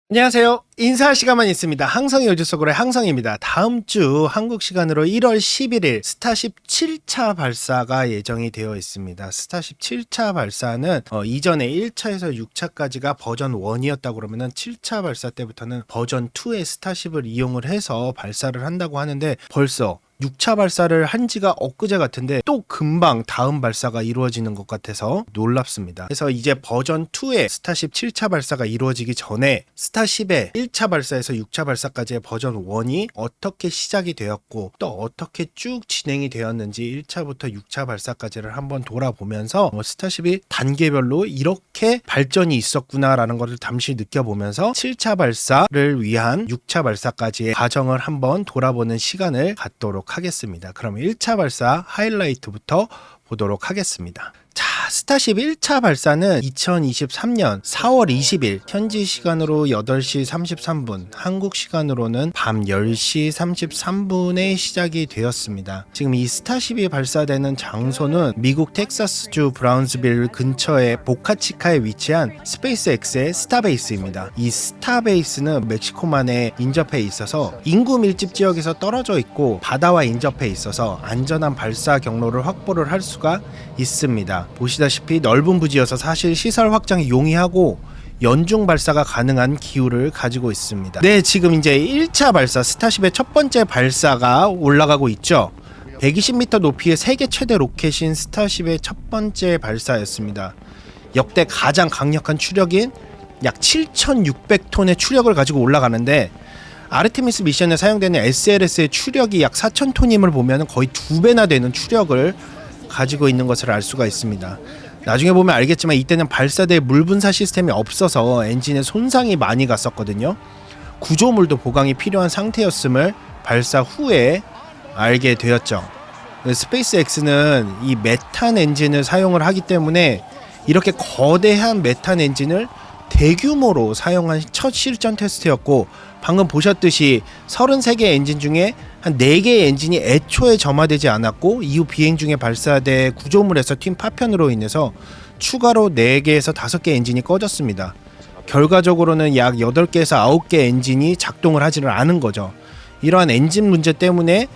안녕하세요. 인사할 시간만 있습니다. 항성의 우주 속으로의 항성입니다. 다음 주 한국 시간으로 1월 11일 스타쉽 7차 발사가 예정이 되어 있습니다. 스타쉽 7차 발사는 이전에 1차에서 6차까지가 버전 1이었다고 그러면은 7차 발사 때부터는 버전 2의 스타쉽을 이용을 해서 발사를 한다고 하는데 벌써 6차 발사를 한 지가 엊그제 같은데 또 금방 다음 발사가 이루어지는 것 같아서 놀랍습니다. 그래서 이제 버전 2의 스타쉽 7차 발사가 이루어지기 전에 스타쉽의 1차 발사에서 6차 발사까지의 버전 1이 어떻게 시작이 되었고 또 어떻게 쭉 진행이 되었는지 1차부터 6차 발사까지를 한번 돌아보면서 스타쉽이 단계별로 이렇게 발전이 있었구나라는 것을 잠시 느껴보면서 7차 발사를 위한 6차 발사까지의 과정을 한번 돌아보는 시간을 갖도록 하겠습니다. 그럼 1차 발사 하이라이트부터 보도록 하겠습니다. 자, 스타쉽 1차 발사는 2023년 4월 20일 현지 시간으로 8시 33분, 한국 시간으로는 밤 10시 33분에 시작이 되었습니다. 지금 이 스타쉽이 발사되는 장소는 미국 텍사스주 브라운스빌 근처의 보카치카에 위치한 스페이스X의 스타베이스입니다. 이 스타베이스는 멕시코만에 인접해 있어서 인구 밀집 지역에서 떨어져 있고 바다와 인접해 있어서 안전한 발사 경로를 확보를 할 수가 있습니다. 보시다시피 넓은 부지여서 사실 시설 확장이 용이하고 연중 발사가 가능한 기후를 가지고 있습니다. 네, 지금 이제 1차 발사 스타쉽의 첫 번째 발사가 올라가고 있죠. 120m 높이의 세계 최대 로켓인 스타쉽의 첫 번째 발사였습니다. 역대 가장 강력한 추력인 약 7,600톤의 추력을 가지고 올라가는데 아르테미스 미션에 사용되는 SLS의 추력이 약 4,000톤임을 보면 거의 2배나 되는 추력을 가지고 있는 것을 알 수가 있습니다. 나중에 보면 알겠지만 이때는 발사대 물 분사 시스템이 없어서 엔진에 손상이 많이 갔었거든요. 구조물도 보강이 필요한 상태였음을 발사 후에 알게 되었죠. 스페이스X는 이 메탄 엔진을 사용을 하기 때문에 이렇게 거대한 메탄 엔진을 대규모로 사용한 첫 실전 테스트였고, 방금 보셨듯이 33개 엔진 중에 한 4개의 엔진이 애초에 점화되지 않았고 이후 비행 중에 발사대 구조물에서 튄 파편으로 인해서 추가로 4개에서 5개 엔진이 꺼졌습니다. 결과적으로는 약 8개에서 9개 엔진이 작동을 하지를 않은 거죠. 이러한 엔진 문제 때문에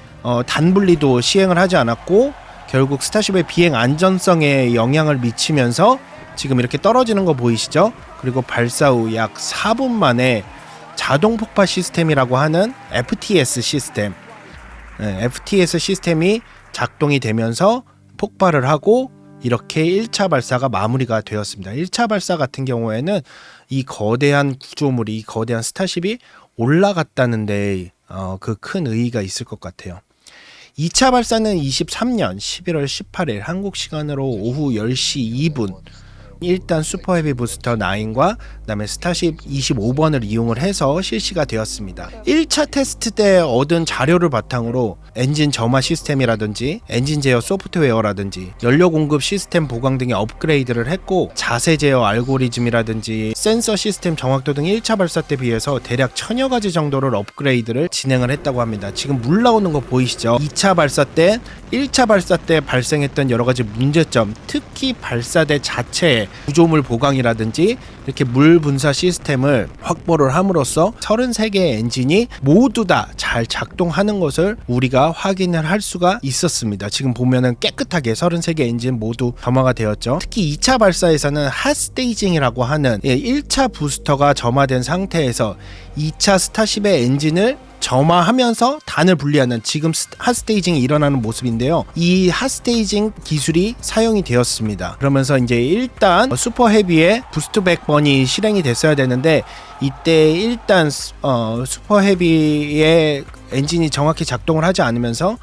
단분리도 시행을 하지 않았고 결국 스타쉽의 비행 안전성에 영향을 미치면서 지금 이렇게 떨어지는 거 보이시죠? 그리고 발사 후 약 4분 만에 자동 폭파 시스템이라고 하는 FTS 시스템, FTS 시스템이 작동이 되면서 폭발을 하고 이렇게 1차 발사가 마무리가 되었습니다. 1차 발사 같은 경우에는 이 거대한 구조물이, 이 거대한 스타쉽이 올라갔다는데 그 큰 의의가 있을 것 같아요. 2차 발사는 23년 11월 18일 한국 시간으로 오후 10시 2분 일단 슈퍼헤비 부스터 9과 그다음에 스타쉽 25번을 이용을 해서 실시가 되었습니다. 1차 테스트 때 얻은 자료를 바탕으로 엔진 점화 시스템이라든지 엔진 제어 소프트웨어라든지 연료 공급 시스템 보강 등의 업그레이드를 했고, 자세 제어 알고리즘이라든지 센서 시스템 정확도 등 1차 발사 때 비해서 대략 1000여 가지 정도를 업그레이드를 진행을 했다고 합니다. 지금 물 나오는 거 보이시죠? 2차 발사 때 1차 발사 때 발생했던 여러 가지 문제점, 특히 발사대 자체에 구조물 보강이라든지 이렇게 물 분사 시스템을 확보를 함으로써 33개의 엔진이 모두 다 잘 작동하는 것을 우리가 확인을 할 수가 있었습니다. 지금 보면은 깨끗하게 33개 엔진 모두 점화가 되었죠. 특히 2차 발사에서는 핫스테이징이라고 하는 1차 부스터가 점화된 상태에서 2차 스타쉽의 엔진을 점화하면서 단을 분리하는 지금 핫스테이징이 일어나는 모습인데요. 이 핫스테이징 기술이 사용이 되었습니다. 그러면서 이제 일단 슈퍼헤비의 부스트백 번이 실행이 됐어야 되는데 이때 일단 슈퍼헤비의 엔진이 정확히 작동을 하지 않으면서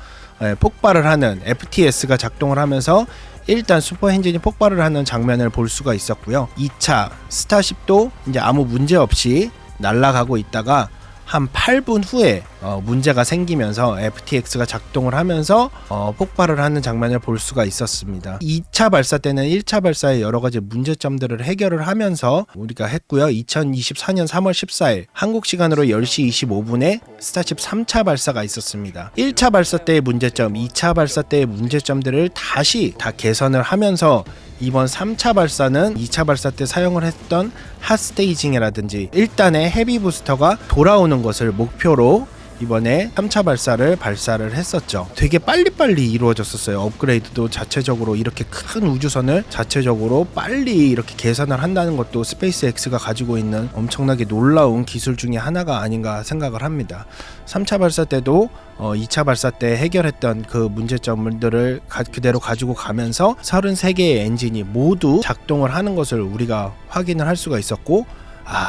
폭발을 하는 FTS가 작동을 하면서 일단 슈퍼 엔진이 폭발을 하는 장면을 볼 수가 있었고요. 2차 스타쉽도 이제 아무 문제 없이 날아가고 있다가 한 8분 후에 문제가 생기면서 FTX가 작동을 하면서 폭발을 하는 장면을 볼 수가 있었습니다. 2차 발사 때는 1차 발사의 여러 가지 문제점들을 해결을 하면서 우리가 했고요. 2024년 3월 14일 한국 시간으로 10시 25분에 스타쉽 3차 발사가 있었습니다. 1차 발사 때의 문제점, 2차 발사 때의 문제점들을 다시 다 개선을 하면서 이번 3차 발사는 2차 발사 때 사용을 했던 핫스테이징이라든지 1단의 헤비 부스터가 돌아오는 것을 목표로 이번에 3차 발사를 했었죠. 되게 빨리빨리 이루어졌었어요. 업그레이드도 자체적으로 이렇게 큰 우주선을 자체적으로 빨리 이렇게 개선을 한다는 것도 스페이스X가 가지고 있는 엄청나게 놀라운 기술 중에 하나가 아닌가 생각을 합니다. 3차 발사 때도 2차 발사 때 해결했던 그 문제점들을 그대로 가지고 가면서 33개의 엔진이 모두 작동을 하는 것을 우리가 확인을 할 수가 있었고,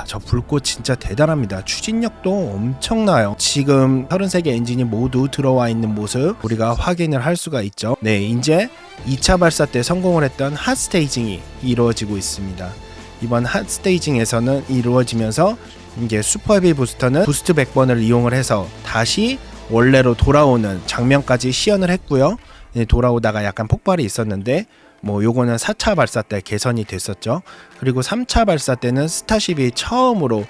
저 불꽃 진짜 대단합니다. 추진력도 엄청나요. 지금 33개 엔진이 모두 들어와 있는 모습 우리가 확인을 할 수가 있죠. 네, 이제 2차 발사 때 성공을 했던 핫스테이징이 이루어지고 있습니다. 이번 핫스테이징에서는 이루어지면서 이제 슈퍼헤비 부스터는 부스트 백번을 이용을 해서 다시 원래로 돌아오는 장면까지 시연을 했고요. 돌아오다가 약간 폭발이 있었는데 요거는 4차 발사 때 개선이 됐었죠. 그리고 3차 발사 때는 스타쉽이 처음으로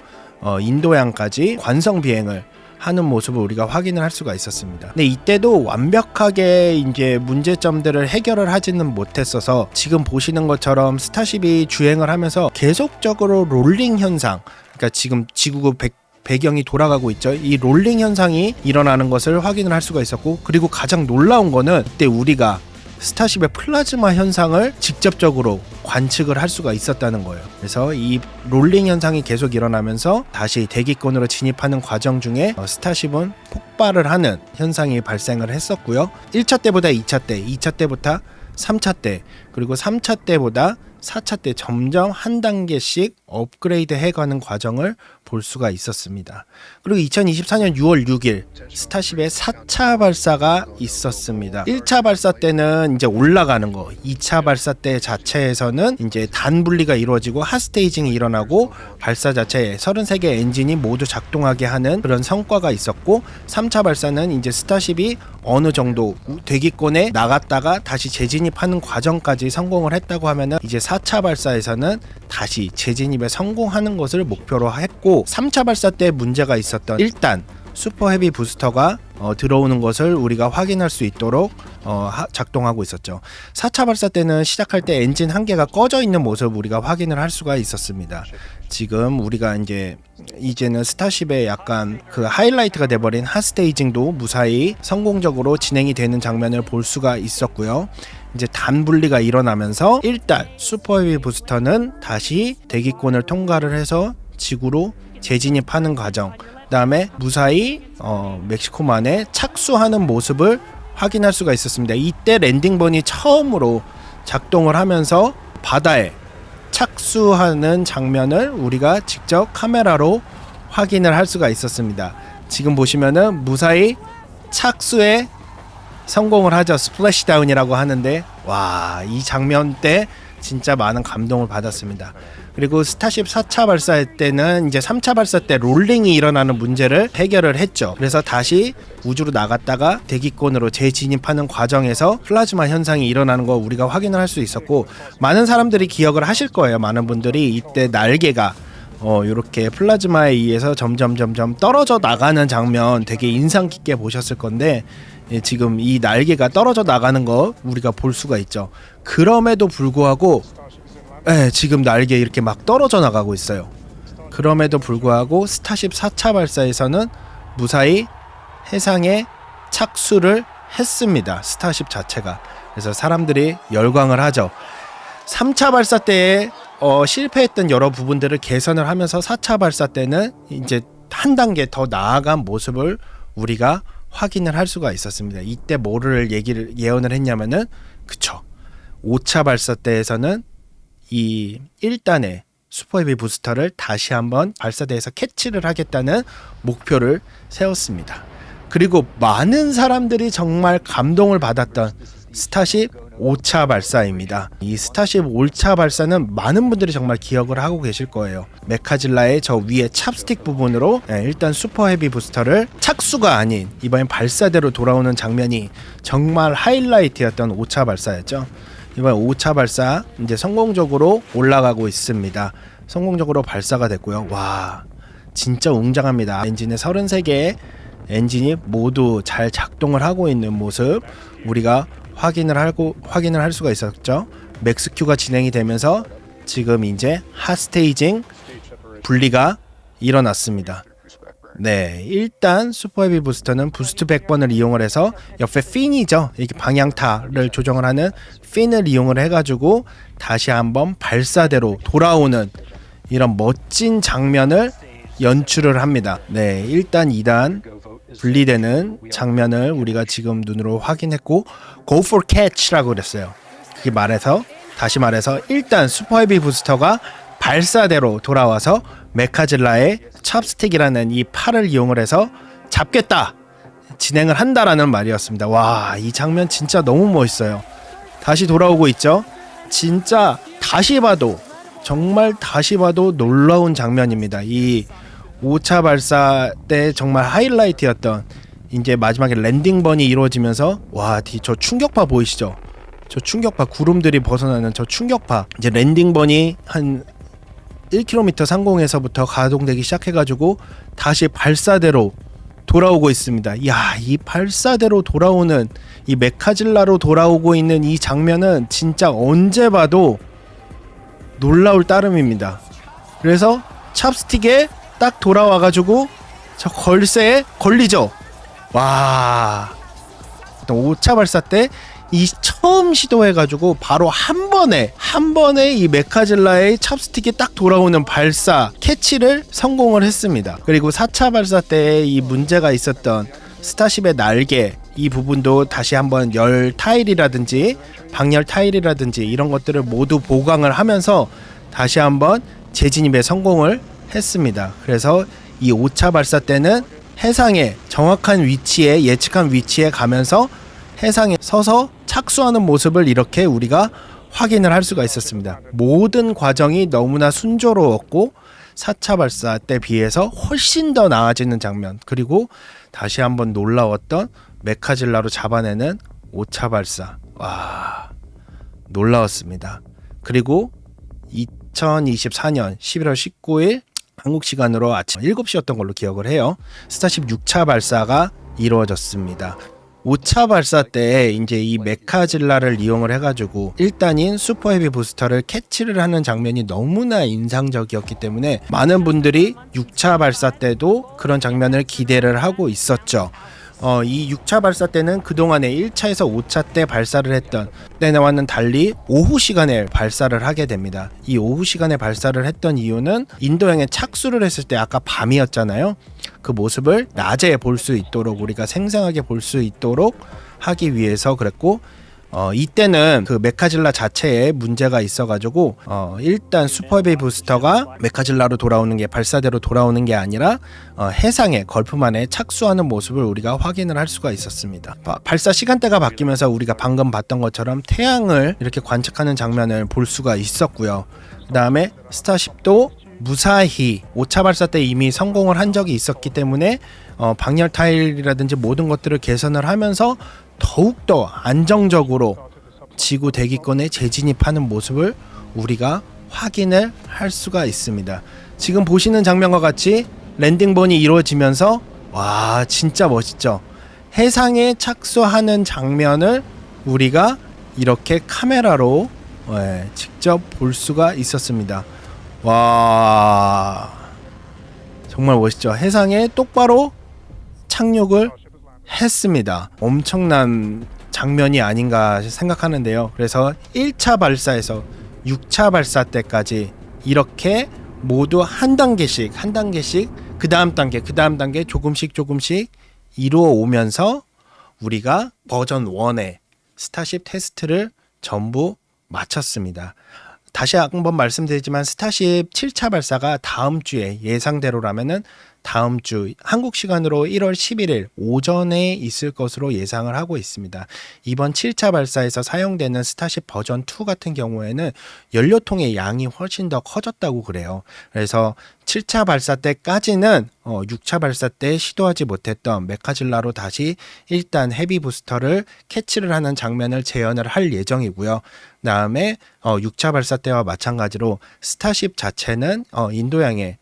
인도양까지 관성 비행을 하는 모습을 우리가 확인을 할 수가 있었습니다. 근데 이때도 완벽하게 이제 문제점들을 해결을 하지는 못했어서 지금 보시는 것처럼 스타쉽이 주행을 하면서 계속적으로 롤링 현상, 그러니까 지금 지구구 배경이 돌아가고 있죠. 이 롤링 현상이 일어나는 것을 확인을 할 수가 있었고, 그리고 가장 놀라운 거는 이때 우리가 스타쉽의 플라즈마 현상을 직접적으로 관측을 할 수가 있었다는 거예요. 그래서 이 롤링 현상이 계속 일어나면서 다시 대기권으로 진입하는 과정 중에 스타쉽은 폭발을 하는 현상이 발생을 했었고요. 1차 때보다 2차 때, 2차 때보다 3차 때, 그리고 3차 때보다 4차 때 점점 한 단계씩 업그레이드 해가는 과정을 볼 수가 있었습니다. 그리고 2024년 6월 6일 스타쉽의 4차 발사가 있었습니다. 1차 발사 때는 이제 올라가는 거, 2차 발사 때 자체에서는 이제 단 분리가 이루어지고 핫스테이징이 일어나고 발사 자체에 33개 엔진이 모두 작동하게 하는 그런 성과가 있었고, 3차 발사는 이제 스타쉽이 어느 정도 대기권에 나갔다가 다시 재진입하는 과정까지 성공을 했다고 하면은 이제 4차 발사에서는 다시 재진입에 성공하는 것을 목표로 했고, 3차 발사 때 문제가 있었던 1단 슈퍼 헤비 부스터가 들어오는 것을 우리가 확인할 수 있도록 작동하고 있었죠. 4차 발사 때는 시작할 때 엔진 한 개가 꺼져 있는 모습을 우리가 확인을 할 수가 있었습니다. 지금 우리가 이제는 스타쉽의 약간 그 하이라이트가 돼버린 핫스테이징도 무사히 성공적으로 진행이 되는 장면을 볼 수가 있었고요. 이제 단 분리가 일어나면서 일단 슈퍼헤비 부스터는 다시 대기권을 통과를 해서 지구로 재진입하는 과정, 그 다음에 무사히 멕시코만에 착수하는 모습을 확인할 수가 있었습니다. 이때 랜딩번이 처음으로 작동을 하면서 바다에 착수하는 장면을 우리가 직접 카메라로 확인을 할 수가 있었습니다. 지금 보시면은 무사히 착수에 성공을 하죠. 스플래시다운이라고 하는데, 와, 이 장면 때 진짜 많은 감동을 받았습니다. 그리고 스타쉽 4차 발사할 때는 이제 3차 발사 때 롤링이 일어나는 문제를 해결을 했죠. 그래서 다시 우주로 나갔다가 대기권으로 재진입하는 과정에서 플라즈마 현상이 일어나는 거 우리가 확인을 할 수 있었고, 많은 사람들이 기억을 하실 거예요. 많은 분들이 이때 날개가 이렇게 플라즈마에 의해서 점점 떨어져 나가는 장면 되게 인상 깊게 보셨을 건데, 지금 이 날개가 떨어져 나가는 거 우리가 볼 수가 있죠. 그럼에도 불구하고 지금 날개 이렇게 막 떨어져 나가고 있어요. 그럼에도 불구하고 스타쉽 4차 발사에서는 무사히 해상에 착수를 했습니다. 스타쉽 자체가. 그래서 사람들이 열광을 하죠. 3차 발사 때에 실패했던 여러 부분들을 개선을 하면서 4차 발사 때는 이제 한 단계 더 나아간 모습을 우리가 확인을 할 수가 있었습니다. 이때 뭐를 예언을 했냐면은, 그쵸, 5차 발사 때에서는 이 1단의 슈퍼헤비 부스터를 다시 한번 발사대에서 캐치를 하겠다는 목표를 세웠습니다. 그리고 많은 사람들이 정말 감동을 받았던 스타쉽 5차 발사입니다. 이 스타쉽 5차 발사는 많은 분들이 정말 기억을 하고 계실 거예요. 메카질라의 저 위에 찹스틱 부분으로 일단 슈퍼 헤비 부스터를 착수가 아닌 이번엔 발사대로 돌아오는 장면이 정말 하이라이트였던 5차 발사였죠. 이번 5차 발사 이제 성공적으로 올라가고 있습니다. 성공적으로 발사가 됐고요. 와, 진짜 웅장합니다. 엔진에 33개의 엔진이 모두 잘 작동을 하고 있는 모습 우리가 확인을 할 수가 있었죠. 맥스 큐가 진행이 되면서 지금 이제 핫 스테이징 분리가 일어났습니다. 네, 일단 슈퍼 헤비 부스터는 부스트 백번을 이용을 해서 옆에 핀이죠. 이렇게 방향타를 조정을 하는 핀을 이용을 해가지고 다시 한번 발사대로 돌아오는 이런 멋진 장면을 연출을 합니다. 네, 일단 2단 분리되는 장면을 우리가 지금 눈으로 확인했고 Go for catch라고 그랬어요. 그게 다시 말해서 일단 슈퍼 헤비 부스터가 발사대로 돌아와서 메카질라의 찹스틱이라는 이 팔을 이용을 해서 잡겠다, 진행을 한다라는 말이었습니다. 와, 이 장면 진짜 너무 멋있어요. 다시 돌아오고 있죠. 진짜 정말 다시 봐도 놀라운 장면입니다. 이 5차 발사 때 정말 하이라이트였던 이제 마지막에 랜딩번이 이루어지면서 와, 저 충격파 보이시죠? 저 충격파, 구름들이 벗어나는 저 충격파. 이제 랜딩번이 한 1km 상공에서부터 가동되기 시작해가지고 다시 발사대로 돌아오고 있습니다. 이야, 이 발사대로 돌아오는 이 메카질라로 돌아오고 있는 이 장면은 진짜 언제 봐도 놀라울 따름입니다. 그래서 찹스틱에 딱 돌아와가지고 저 걸쇠에 걸리죠. 와, 5차 발사 때 이 처음 시도해가지고 바로 한 번에 이 메카질라의 찹스틱이 딱 돌아오는 발사 캐치를 성공을 했습니다. 그리고 4차 발사 때 이 문제가 있었던 스타쉽의 날개 이 부분도 다시 한번 열 타일이라든지 방열 타일이라든지 이런 것들을 모두 보강을 하면서 다시 한번 재진입에 성공을 했습니다. 그래서 이 5차 발사 때는 해상의 정확한 위치에 예측한 위치에 가면서 해상에 서서 착수하는 모습을 이렇게 우리가 확인을 할 수가 있었습니다. 모든 과정이 너무나 순조로웠고 4차 발사 때 비해서 훨씬 더 나아지는 장면, 그리고 다시 한번 놀라웠던 메카질라로 잡아내는 5차 발사. 와, 놀라웠습니다. 그리고 2024년 11월 19일 한국 시간으로 아침 7시였던 걸로 기억을 해요. 스타쉽 6차 발사가 이루어졌습니다. 5차 발사 때 이제 이 메카질라를 이용을 해가지고 1단인 슈퍼 헤비 부스터를 캐치를 하는 장면이 너무나 인상적이었기 때문에 많은 분들이 6차 발사 때도 그런 장면을 기대를 하고 있었죠. 이 6차 발사 때는 그동안에 1차에서 5차 때 발사를 했던 때와는 달리 오후 시간에 발사를 하게 됩니다. 이 오후 시간에 발사를 했던 이유는 인도양에 착수를 했을 때 아까 밤이었잖아요. 그 모습을 낮에 볼 수 있도록, 우리가 생생하게 볼 수 있도록 하기 위해서 그랬고, 이때는 그 메카질라 자체에 문제가 있어가지고 일단 슈퍼헤비 부스터가 메카질라로 돌아오는 게, 발사대로 돌아오는 게 아니라 해상에 걸프만에 착수하는 모습을 우리가 확인을 할 수가 있었습니다. 발사 시간대가 바뀌면서 우리가 방금 봤던 것처럼 태양을 이렇게 관측하는 장면을 볼 수가 있었고요. 그 다음에 스타쉽도 무사히 5차 발사 때 이미 성공을 한 적이 있었기 때문에 방열 타일이라든지 모든 것들을 개선을 하면서 더욱더 안정적으로 지구 대기권에 재진입하는 모습을 우리가 확인을 할 수가 있습니다. 지금 보시는 장면과 같이 랜딩본이 이루어지면서 와, 진짜 멋있죠. 해상에 착수하는 장면을 우리가 이렇게 카메라로 직접 볼 수가 있었습니다. 와, 정말 멋있죠. 해상에 똑바로 착륙을 했습니다. 엄청난 장면이 아닌가 생각하는데요. 그래서 1차 발사에서 6차 발사 때까지 이렇게 모두 한 단계씩 그 다음 단계 조금씩 이루어 오면서 우리가 버전 1의 스타쉽 테스트를 전부 마쳤습니다. 다시 한번 말씀드리지만 스타쉽 7차 발사가 다음 주에 예상대로라면은 다음 주 한국 시간으로 1월 11일 오전에 있을 것으로 예상을 하고 있습니다. 이번 7차 발사에서 사용되는 스타쉽 버전 2 같은 경우에는 연료통의 양이 훨씬 더 커졌다고 그래요. 그래서 7차 발사 때까지는 6차 발사 때 시도하지 못했던 메카질라로 다시 일단 헤비 부스터를 캐치를 하는 장면을 재현을 할 예정이고요. 그다음에 6차 발사 때와 마찬가지로 스타쉽 자체는 인도양에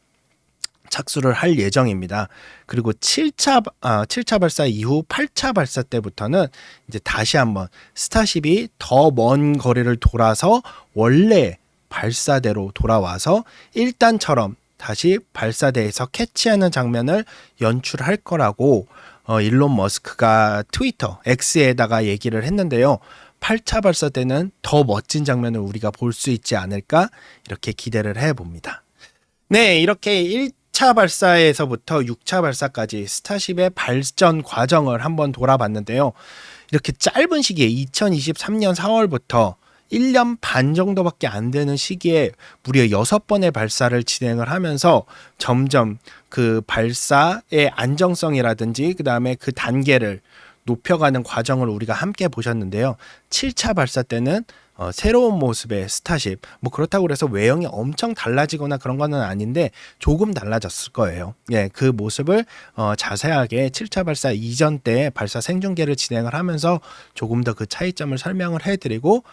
착수를 할 예정입니다. 그리고 7차 발사 이후 8차 발사 때부터는 이제 다시 한번 스타쉽이 더 먼 거리를 돌아서 원래 발사대로 돌아와서 1단처럼 다시 발사대에서 캐치하는 장면을 연출할 거라고 일론 머스크가 트위터 X에다가 얘기를 했는데요. 8차 발사 때는 더 멋진 장면을 우리가 볼 수 있지 않을까 이렇게 기대를 해봅니다. 네, 이렇게 1차 발사에서부터 6차 발사까지 스타쉽의 발전 과정을 한번 돌아봤는데요. 이렇게 짧은 시기에 2023년 4월부터 1년 반 정도밖에 안 되는 시기에 무려 6번의 발사를 진행을 하면서 점점 그 발사의 안정성이라든지 그 다음에 그 단계를 높여가는 과정을 우리가 함께 보셨는데요. 7차 발사 때는 새로운 모습의 스타쉽, 뭐 그렇다고 해서 외형이 엄청 달라지거나 그런 거는 아닌데 조금 달라졌을 거예요. 예, 그 모습을 자세하게 7차 발사 이전 때 발사 생중계를 진행을 하면서 조금 더 그 차이점을 설명을 해드리고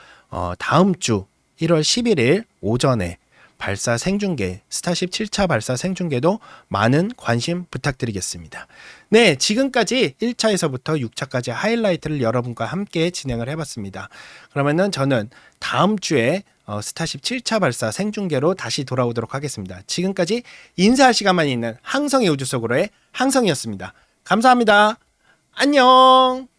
다음 주 1월 11일 오전에 발사 생중계, 스타쉽 7차 발사 생중계도 많은 관심 부탁드리겠습니다. 네, 지금까지 1차에서부터 6차까지 하이라이트를 여러분과 함께 진행을 해봤습니다. 그러면은 저는 다음 주에 스타쉽 7차 발사 생중계로 다시 돌아오도록 하겠습니다. 지금까지 인사할 시간만 있는 항성의 우주 속으로의 항성이었습니다. 감사합니다. 안녕.